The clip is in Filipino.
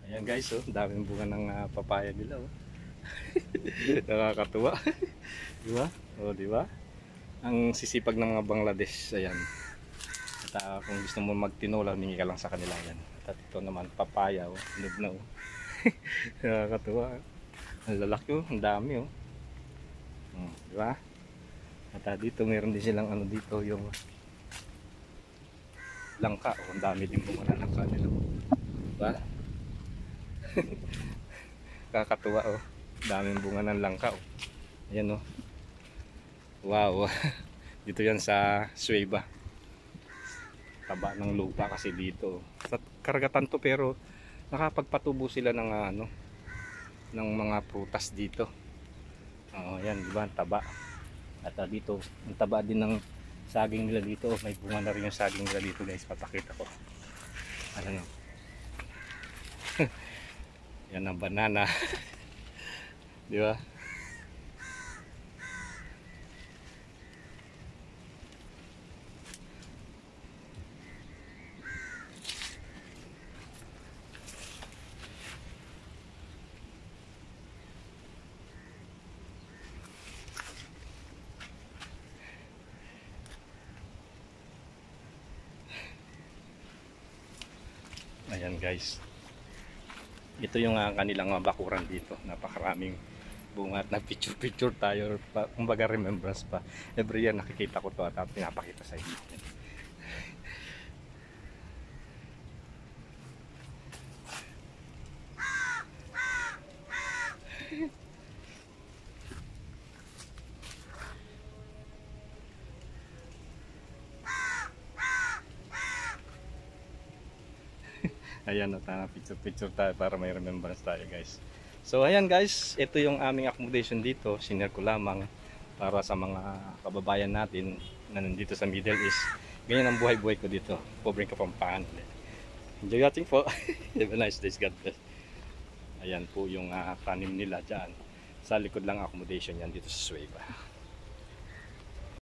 Ayan guys, oh, daming bunga ng papaya nila, oh. Nakakatuwa. Di ba? Oh, di ba? Ang sisipag ng mga Bangladesh, ayan. At kung gusto mo magtinola, humingi ka lang sa kanila yan. At ito naman, papaya, oh. Hinog na, oh. Nakakatuwa. Ang lalaki, oh. Ang dami, oh. Di ba? At dito, meron din silang ano dito, yung langka, oh. Ang dami din bunga ng langka nila. Di ba? Kakatuwa, oh. Daming bunga ng langka, oh. Ayan, oh. Wow. Dito yan sa Sueva. Taba ng lupa kasi dito. Sa karagatan to, pero nakapagpatubo sila ng ano, ng mga prutas dito. Oh, yan, di ba? Taba. At dito, ang taba din ng saging nila dito. May bunga na rin yung saging nila dito, guys. Papakita ko. Ano? Yan ang banana. Di ba? Ayan guys, ito yung kanilang bakuran dito. Napakaraming bunga at nag-picture tayo, kumbaga remembrance pa. Every year nakikita ko to at pinapakita sa inyo. Ayan, picture tayo para may remembrance tayo guys. So ayan guys, ito yung aming accommodation dito. Sinare ko lamang para sa mga kababayan natin na nandito sa Middle East. Ganyan ang buhay-buhay ko dito. Pobreng Kapampangan. Enjoy watching po. Have a nice day. God bless. Ayan po yung tanim nila dyan. Sa likod lang accommodation yan dito sa Sueva.